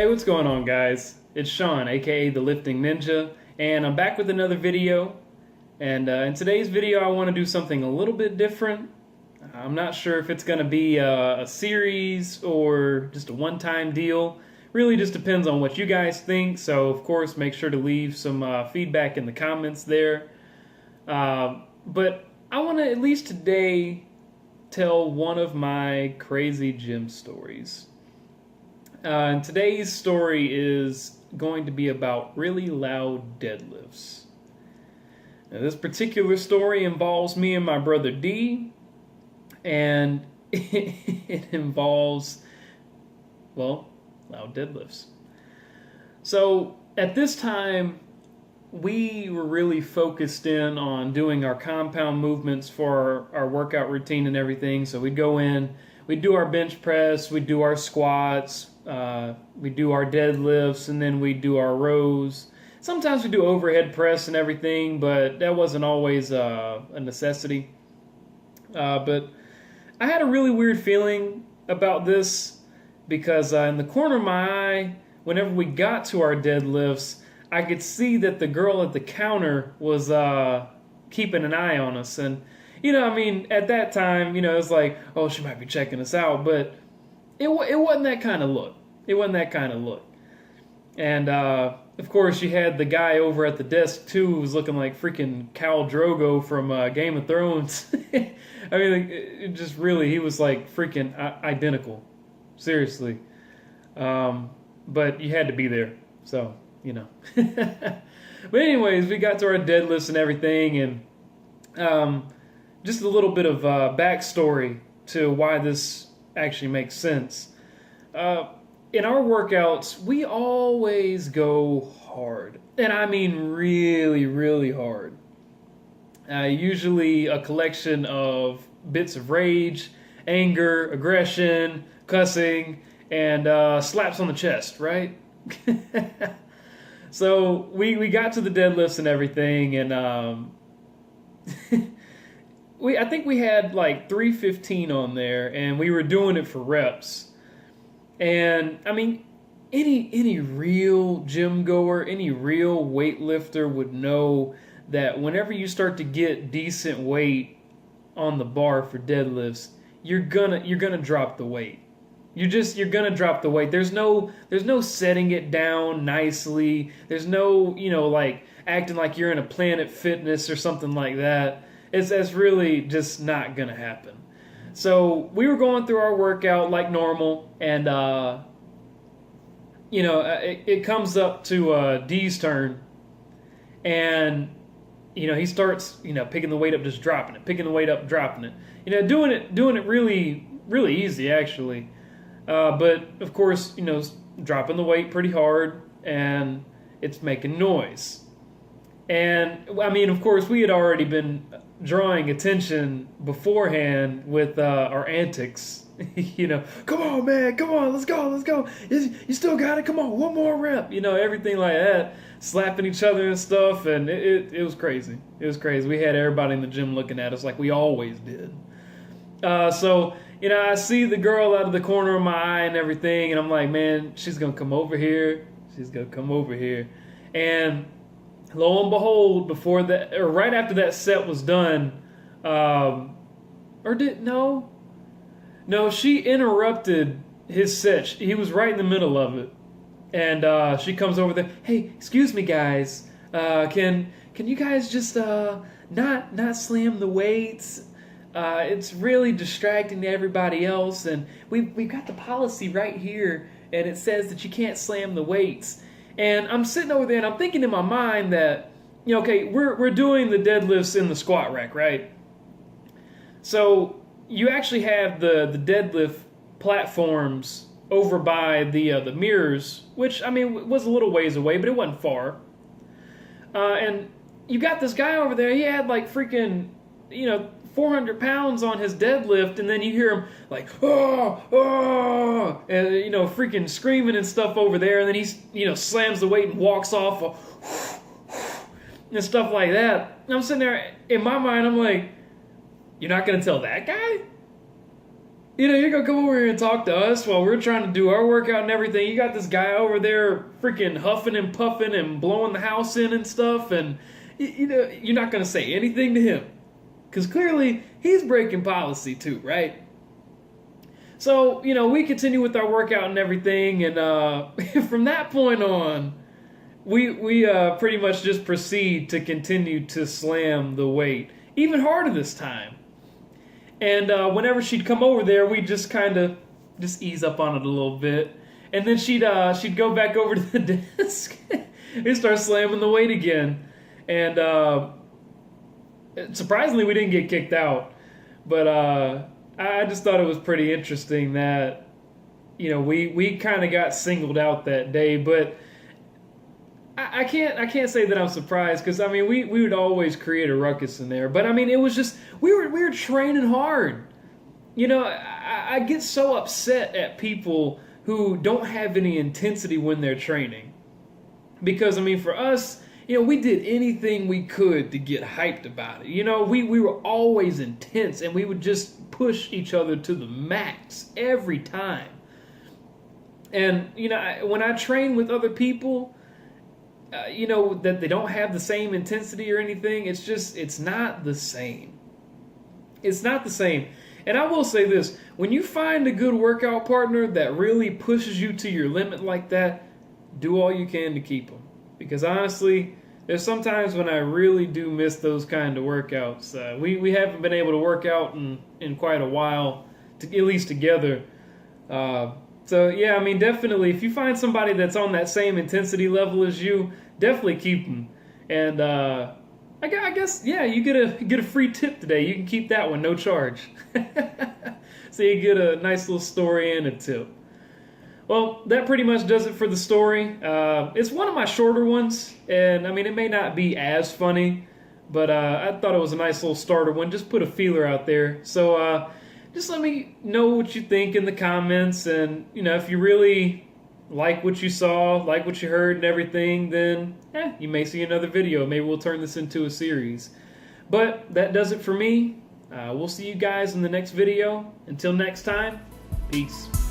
Hey, what's going on, guys? It's Sean, aka the Lifting Ninja, and I'm back with another video. And in today's video, I want to do something a little bit different. I'm not sure if it's going to be a series or just a one-time deal. Really just depends on what you guys think, so of course make sure to leave some feedback in the comments there. But I want to at least today tell one of my crazy gym stories. And today's story is going to be about really loud deadlifts. Now, this particular story involves me and my brother D, and it involves, well, loud deadlifts. So at this time, we were really focused in on doing our compound movements for our workout routine and everything. So we'd go in, we'd do our bench press, we'd do our squats, we'd do our deadlifts, and then we'd do our rows. Sometimes we do overhead press and everything, but that wasn't always a necessity. But I had a really weird feeling about this because in the corner of my eye, whenever we got to our deadlifts, I could see that the girl at the counter was keeping an eye on us. And, at that time, it was like, oh, she might be checking us out. But it wasn't that kind of look. It wasn't that kind of look. And, of course, you had the guy over at the desk, too, who was looking like freaking Khal Drogo from Game of Thrones. I mean, it just really, he was like freaking identical. Seriously. But you had to be there. So, But anyways, we got to our deadlifts and everything, and just a little bit of backstory to why this actually makes sense. In our workouts, we always go hard. And I mean really, really hard. Usually a collection of bits of rage, anger, aggression, cussing, and slaps on the chest, right? So we got to the deadlifts and everything, and I think we had like 315 on there, and we were doing it for reps. And I mean, any real gym goer, any real weightlifter would know that whenever you start to get decent weight on the bar for deadlifts, you're gonna drop the weight. You're gonna drop the weight. There's no setting it down nicely. There's no like acting like you're in a Planet Fitness or something like that. That's really just not gonna happen. So we were going through our workout like normal, and it comes up to D's turn, and he starts picking the weight up, just dropping it, picking the weight up, dropping it. Doing it really really easy actually. But of course, dropping the weight pretty hard, and it's making noise. And I mean, of course, we had already been drawing attention beforehand with our antics. Come on, man, come on, let's go. You still got it. Come on, one more rep. Everything like that, slapping each other and stuff, and it was crazy. It was crazy. We had everybody in the gym looking at us like we always did. So. I see the girl out of the corner of my eye and everything, and I'm like, man, she's going to come over here. She's going to come over here. And lo and behold, right after that set was done, no, she interrupted his set. He was right in the middle of it. And she comes over there, hey, excuse me, guys. Can you guys just not slam the weights? It's really distracting to everybody else, and we've got the policy right here, and it says that you can't slam the weights. And I'm sitting over there, and I'm thinking in my mind that, okay, we're doing the deadlifts in the squat rack, right? So you actually have the deadlift platforms over by the mirrors, which, I mean, was a little ways away, but it wasn't far. And you got this guy over there, he had like freaking, 400 pounds on his deadlift, and then you hear him like, oh, and freaking screaming and stuff over there, and then he slams the weight and walks off and stuff like that. And I'm sitting there, in my mind, I'm like, you're not going to tell that guy? You know, you're gonna come over here and talk to us while we're trying to do our workout and everything. You got this guy over there freaking huffing and puffing and blowing the house in and stuff, and you know, you're not gonna say anything to him. Because clearly, he's breaking policy too, right? So, you know, we continue with our workout and everything, and from that point on, we pretty much just proceed to continue to slam the weight, even harder this time. And whenever she'd come over there, we'd just kind of just ease up on it a little bit. And then she'd go back over to the desk and start slamming the weight again. And surprisingly, we didn't get kicked out. But I just thought it was pretty interesting that, you know, we kind of got singled out that day. But I can't say that I'm surprised, because I mean we would always create a ruckus in there, but I mean it was just we were training hard. You know, I get so upset at people who don't have any intensity when they're training, because I mean for us, you know, we did anything we could to get hyped about it. You know, we were always intense, and we would just push each other to the max every time. And you know, when I train with other people, you know, that they don't have the same intensity or anything, it's not the same. It's not the same. And I will say this, when you find a good workout partner that really pushes you to your limit like that, do all you can to keep them. Because honestly, there's sometimes when I really do miss those kind of workouts. We haven't been able to work out in quite a while, at least together. So yeah, I mean, definitely, if you find somebody that's on that same intensity level as you, definitely keep them. And I guess, yeah, you get a free tip today. You can keep that one, no charge. So you get a nice little story and a tip. Well, that pretty much does it for the story. It's one of my shorter ones, and I mean, it may not be as funny, but I thought it was a nice little starter one. Just put a feeler out there. So just let me know what you think in the comments, and you know, if you really like what you saw, like what you heard and everything, then you may see another video. Maybe we'll turn this into a series. But that does it for me. We'll see you guys in the next video. Until next time, peace.